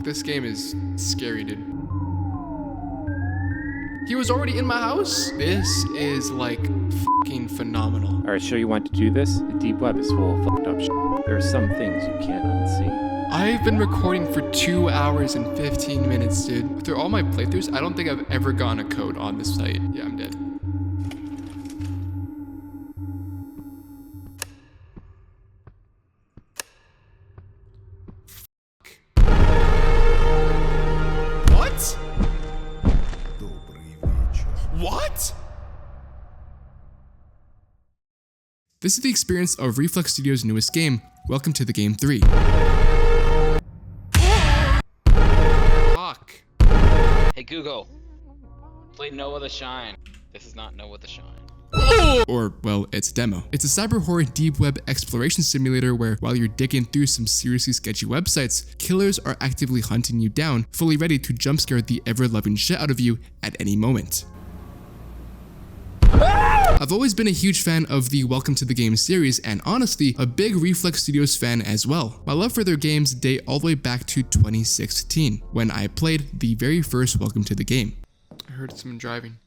This game is scary, dude. He was already in my house? This is like fucking phenomenal. Alright, sure you want to do this? The deep web is full of fucked up shit. There are some things you can't unsee. I've been recording for 2 hours and 15 minutes, dude. Through all my playthroughs, I don't think I've ever gotten a code on this site. Yeah, I'm dead. What? What? This is the experience of Reflex Studios' newest game. Welcome to the game 3. Fuck. Hey Google, play Noah the Shine. This is not Noah the Shine. Or, well, it's a demo. It's a cyber horror deep web exploration simulator where, while you're digging through some seriously sketchy websites, killers are actively hunting you down, fully ready to jumpscare the ever-loving shit out of you at any moment. I've always been a huge fan of the Welcome to the Game series, and honestly, a big Reflex Studios fan as well. My love for their games date all the way back to 2016, when I played the very first Welcome to the Game. I heard someone driving.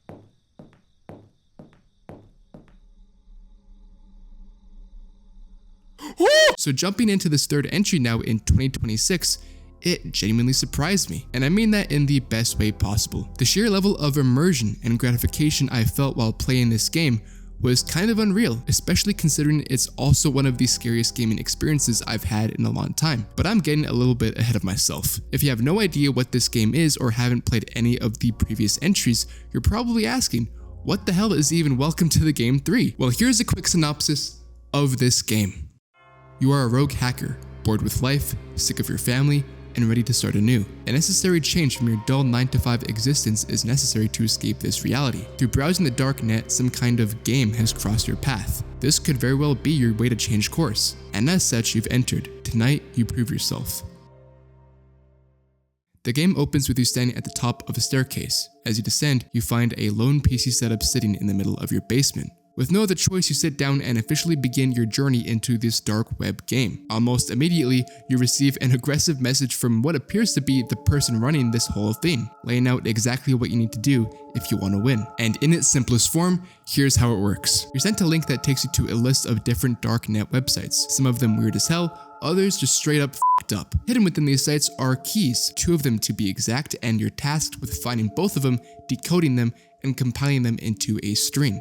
So jumping into this third entry now in 2026, it genuinely surprised me, and I mean that in the best way possible. The sheer level of immersion and gratification I felt while playing this game was kind of unreal, especially considering it's also one of the scariest gaming experiences I've had in a long time. But I'm getting a little bit ahead of myself. If you have no idea what this game is or haven't played any of the previous entries, you're probably asking, what the hell is even Welcome to the Game 3? Well, here's a quick synopsis of this game. You are a rogue hacker, bored with life, sick of your family, and ready to start anew. A necessary change from your dull 9-to-5 existence is necessary to escape this reality. Through browsing the dark net, some kind of game has crossed your path. This could very well be your way to change course, and as such you've entered. Tonight, you prove yourself. The game opens with you standing at the top of a staircase. As you descend, you find a lone PC setup sitting in the middle of your basement. With no other choice, you sit down and officially begin your journey into this dark web game. Almost immediately, you receive an aggressive message from what appears to be the person running this whole thing, laying out exactly what you need to do if you want to win. And in its simplest form, here's how it works. You're sent a link that takes you to a list of different darknet websites, some of them weird as hell, others just straight up f***ed up. Hidden within these sites are keys, 2 of them to be exact, and you're tasked with finding both of them, decoding them, and compiling them into a string.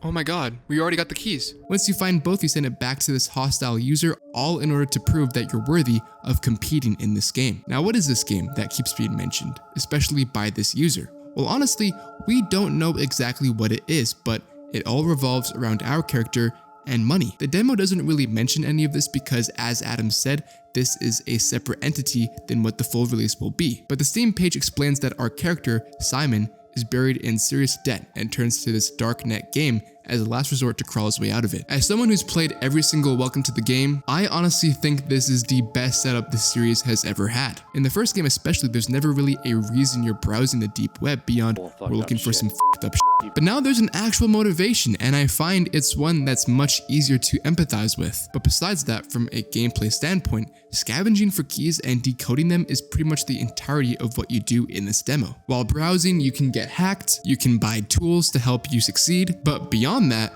Oh my god, we already got the keys. Once you find both, you send it back to this hostile user, all in order to prove that you're worthy of competing in this game. Now, what is this game that keeps being mentioned, especially by this user? Well, honestly, we don't know exactly what it is, but it all revolves around our character and money. The demo doesn't really mention any of this because, as Adam said, this is a separate entity than what the full release will be. But the Steam page explains that our character, Simon, is buried in serious debt and turns to this darknet game as a last resort to crawl his way out of it. As someone who's played every single Welcome to the Game, I honestly think this is the best setup this series has ever had. In the first game especially, there's never really a reason you're browsing the deep web beyond we're looking for some f***ed up shit. But now there's an actual motivation, and I find it's one that's much easier to empathize with. But besides that, from a gameplay standpoint, scavenging for keys and decoding them is pretty much the entirety of what you do in this demo. While browsing, you can get hacked, you can buy tools to help you succeed, but beyond that,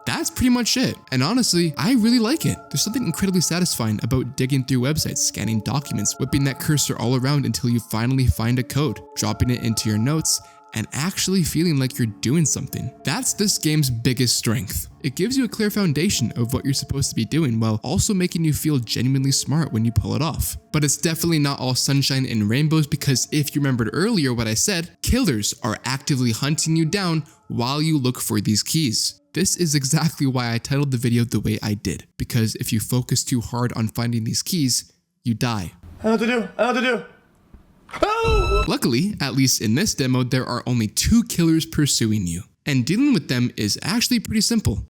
that's pretty much it. And honestly, I really like it. There's something incredibly satisfying about digging through websites, scanning documents, whipping that cursor all around until you finally find a code, dropping it into your notes, and actually feeling like you're doing something. That's this game's biggest strength. It gives you a clear foundation of what you're supposed to be doing while also making you feel genuinely smart when you pull it off. But it's definitely not all sunshine and rainbows, because if you remembered earlier what I said, killers are actively hunting you down while you look for these keys. This is exactly why I titled the video the way I did, because if you focus too hard on finding these keys, you die. I know what to do. I know what to do. Oh! Luckily, at least in this demo, there are only 2 killers pursuing you, and dealing with them is actually pretty simple.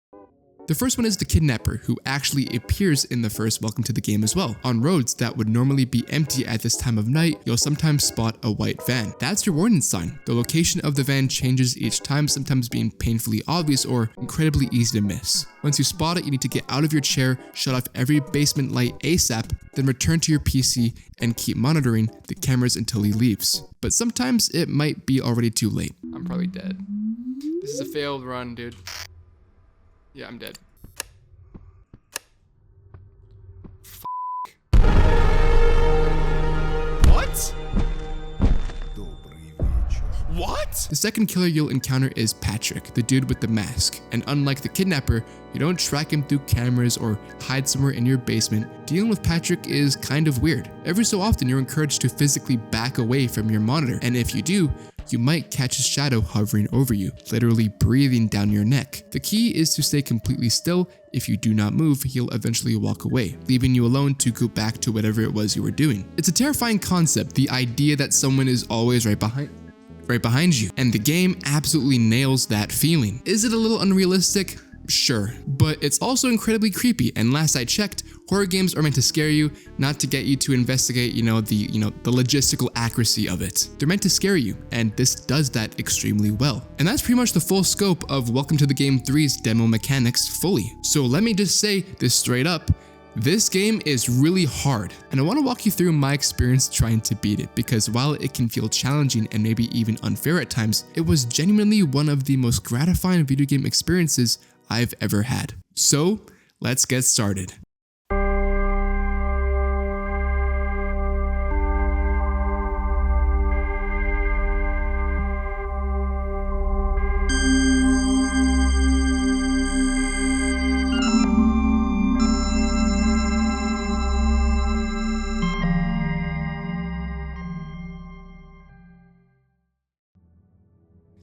The first one is the kidnapper, who actually appears in the first Welcome to the Game as well. On roads that would normally be empty at this time of night, you'll sometimes spot a white van. That's your warning sign. The location of the van changes each time, sometimes being painfully obvious or incredibly easy to miss. Once you spot it, you need to get out of your chair, shut off every basement light ASAP, then return to your PC and keep monitoring the cameras until he leaves. But sometimes it might be already too late. I'm probably dead. This is a failed run, dude. Yeah, I'm dead. What? What? The second killer you'll encounter is Patrick, the dude with the mask. And unlike the kidnapper, you don't track him through cameras or hide somewhere in your basement. Dealing with Patrick is kind of weird. Every so often, you're encouraged to physically back away from your monitor. And if you do, you might catch his shadow hovering over you, literally breathing down your neck. The key is to stay completely still. If you do not move, he'll eventually walk away, leaving you alone to go back to whatever it was you were doing. It's a terrifying concept, the idea that someone is always right behind you, and the game absolutely nails that feeling. Is it a little unrealistic? Sure, but it's also incredibly creepy, and last I checked, horror games are meant to scare you, not to get you to investigate, the logistical accuracy of it. They're meant to scare you, and this does that extremely well. And that's pretty much the full scope of Welcome to the Game 3's demo mechanics fully. So let me just say this straight up, this game is really hard, and I want to walk you through my experience trying to beat it, because while it can feel challenging and maybe even unfair at times, it was genuinely one of the most gratifying video game experiences I've ever had. So, let's get started.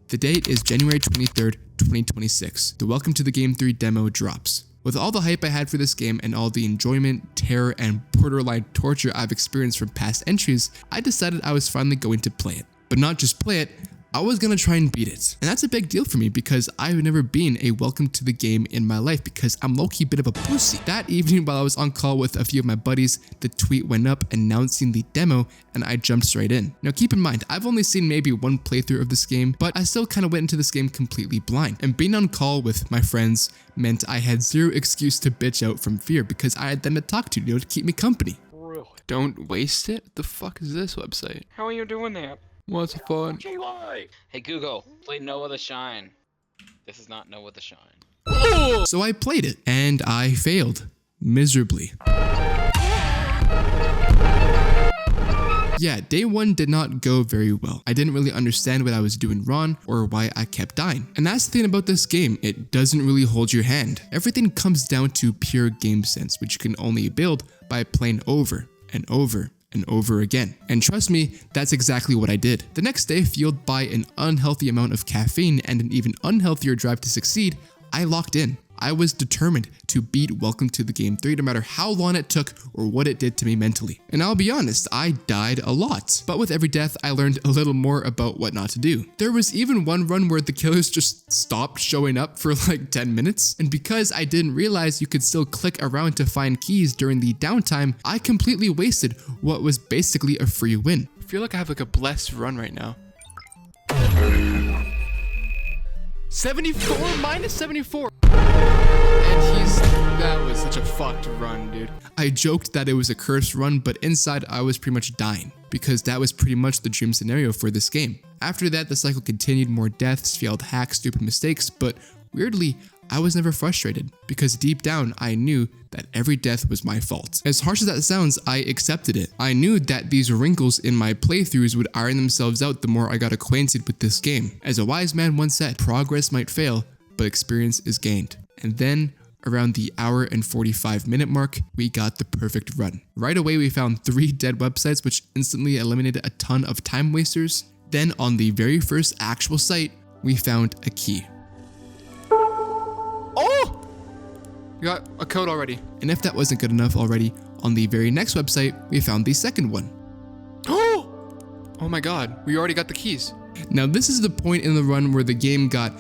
The date is January 23rd, 2026. The Welcome to the Game 3 demo drops. With all the hype I had for this game and all the enjoyment, terror, and borderline torture I've experienced from past entries, I decided I was finally going to play it. But not just play it, I was gonna try and beat it. And that's a big deal for me because I've never been a Welcome to the Game in my life because I'm low-key a bit of a pussy. That evening while I was on call with a few of my buddies, the tweet went up announcing the demo and I jumped straight in. Now keep in mind, I've only seen maybe one playthrough of this game, but I still kind of went into this game completely blind. And being on call with my friends meant I had zero excuse to bitch out from fear because I had them to talk to, to keep me company. Really? Don't waste it? What the fuck is this website? How are you doing that? What's fun? Hey Google, play Noah the Shine. This is not Noah the Shine. So I played it, and I failed. Miserably. Yeah, day one did not go very well. I didn't really understand what I was doing wrong or why I kept dying. And that's the thing about this game, it doesn't really hold your hand. Everything comes down to pure game sense, which you can only build by playing over and over and over again. And trust me, that's exactly what I did. The next day, fueled by an unhealthy amount of caffeine and an even unhealthier drive to succeed, I locked in. I was determined to beat Welcome to the Game 3 no matter how long it took or what it did to me mentally. And I'll be honest, I died a lot. But with every death, I learned a little more about what not to do. There was even one run where the killers just stopped showing up for like 10 minutes. And because I didn't realize you could still click around to find keys during the downtime, I completely wasted what was basically a free win. I feel like I have like a blessed run right now. 74 minus 74. And that was such a fucked run, dude. I joked that it was a cursed run, but inside I was pretty much dying because that was pretty much the dream scenario for this game. After that, the cycle continued, more deaths, failed hacks, stupid mistakes, but weirdly, I was never frustrated because deep down I knew that every death was my fault. As harsh as that sounds, I accepted it. I knew that these wrinkles in my playthroughs would iron themselves out the more I got acquainted with this game. As a wise man once said, progress might fail, but experience is gained. And then, around the hour and 45-minute mark, we got the perfect run. Right away, we found 3 dead websites, which instantly eliminated a ton of time wasters. Then, on the very first actual site, we found a key. Oh! We got a code already. And if that wasn't good enough already, on the very next website, we found the second one. Oh my god, we already got the keys. Now, this is the point in the run where the game got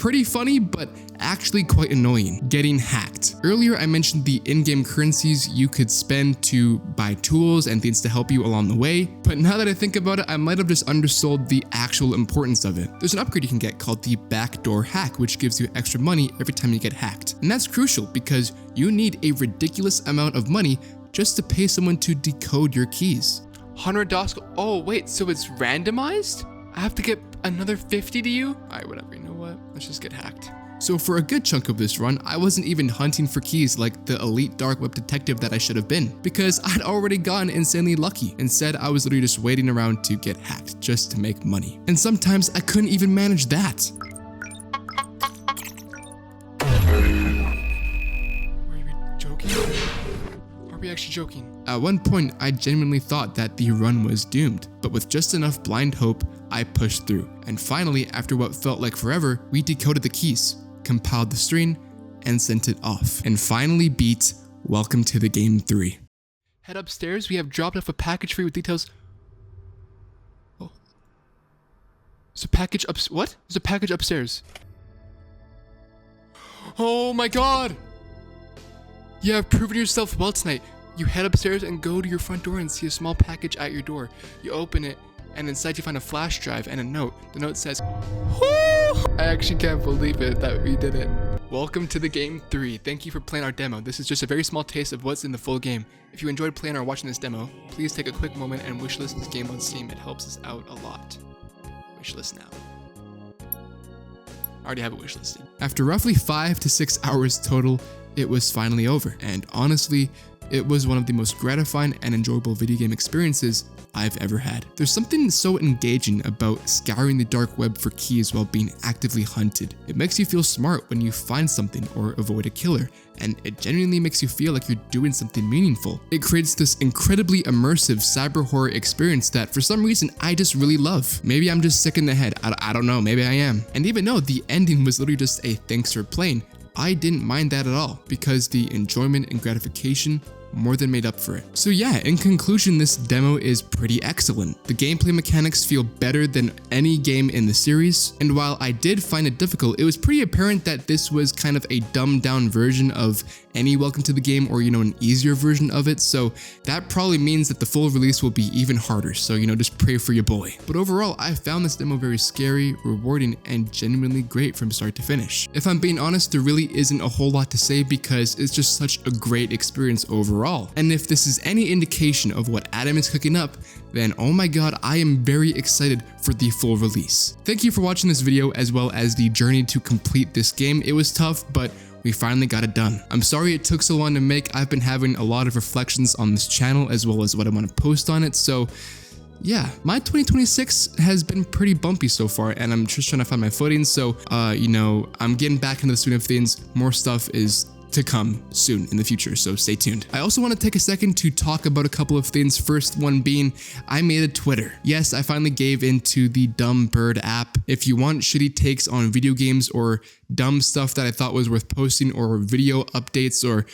pretty funny, but actually quite annoying. Getting hacked. Earlier, I mentioned the in-game currencies you could spend to buy tools and things to help you along the way, but now that I think about it, I might have just undersold the actual importance of it. There's an upgrade you can get called the backdoor hack, which gives you extra money every time you get hacked. And that's crucial because you need a ridiculous amount of money just to pay someone to decode your keys. 100 DOS. Oh wait, so it's randomized? I have to get another 50 to you? Alright, whatever, you know what? Let's just get hacked. So for a good chunk of this run, I wasn't even hunting for keys like the elite dark web detective that I should have been, because I'd already gotten insanely lucky. Instead, I was literally just waiting around to get hacked just to make money. And sometimes I couldn't even manage that. Are you joking? Are we actually joking? At one point, I genuinely thought that the run was doomed, but with just enough blind hope, I pushed through. And finally, after what felt like forever, we decoded the keys, compiled the string, and sent it off. And finally beat Welcome to the Game 3. Head upstairs, we have dropped off a package for you with details. Oh. There's a package what? There's a package upstairs. Oh my god! You have proven yourself well tonight. You head upstairs and go to your front door and see a small package at your door. You open it, and inside you find a flash drive and a note. The note says, "Woo! I actually can't believe it that we did it. Welcome to the Game 3. Thank you for playing our demo. This is just a very small taste of what's in the full game. If you enjoyed playing or watching this demo, please take a quick moment and wishlist this game on Steam. It helps us out a lot. Wishlist now." I already have it wishlisted. After roughly 5 to 6 hours total, it was finally over. And honestly, it was one of the most gratifying and enjoyable video game experiences I've ever had. There's something so engaging about scouring the dark web for keys while being actively hunted. It makes you feel smart when you find something or avoid a killer, and it genuinely makes you feel like you're doing something meaningful. It creates this incredibly immersive cyber horror experience that for some reason I just really love. Maybe I'm just sick in the head, I don't know, maybe I am. And even though the ending was literally just a thanks for playing, I didn't mind that at all because the enjoyment and gratification more than made up for it. So yeah, in conclusion, this demo is pretty excellent. The gameplay mechanics feel better than any game in the series, and while I did find it difficult, it was pretty apparent that this was kind of a dumbed down version of any Welcome to the Game, or an easier version of it, so that probably means that the full release will be even harder, so just pray for your boy. But overall, I found this demo very scary, rewarding, and genuinely great from start to finish. If I'm being honest, there really isn't a whole lot to say because it's just such a great experience overall. And if this is any indication of what Adam is cooking up, then oh my god, I am very excited for the full release. Thank you for watching this video as well as the journey to complete this game. It was tough, but we finally got it done. I'm sorry it took so long to make. I've been having a lot of reflections on this channel as well as what I want to post on it, so yeah, my 2026 has been pretty bumpy so far, and I'm just trying to find my footing, so I'm getting back into the swing of things. More stuff is to come soon in the future, so stay tuned. I also want to take a second to talk about a couple of things. First one being, I made a Twitter. Yes, I finally gave into the Dumb Bird app. If you want shitty takes on video games or dumb stuff that I thought was worth posting, or video updates, or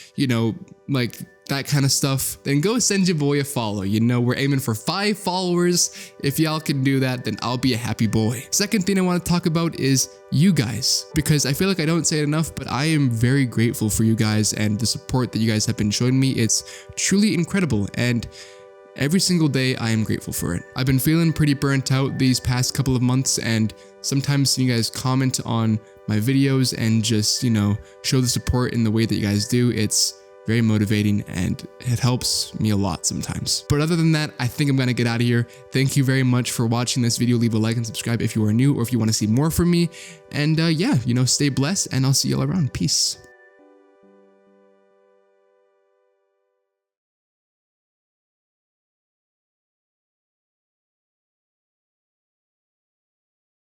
like that kind of stuff, then go send your boy a follow. We're aiming for 5 followers. If y'all can do that, then I'll be a happy boy. Second thing I want to talk about is you guys, because I feel like I don't say it enough, but I am very grateful for you guys and the support that you guys have been showing me. It's truly incredible, and every single day I am grateful for it. I've been feeling pretty burnt out these past couple of months, and sometimes seeing you guys comment on my videos and just, show the support in the way that you guys do, it's very motivating and it helps me a lot sometimes. But other than that, I think I'm gonna get out of here. Thank you very much for watching this video. Leave a like and subscribe if you are new or if you want to see more from me. And yeah, stay blessed, and I'll see y'all around. Peace.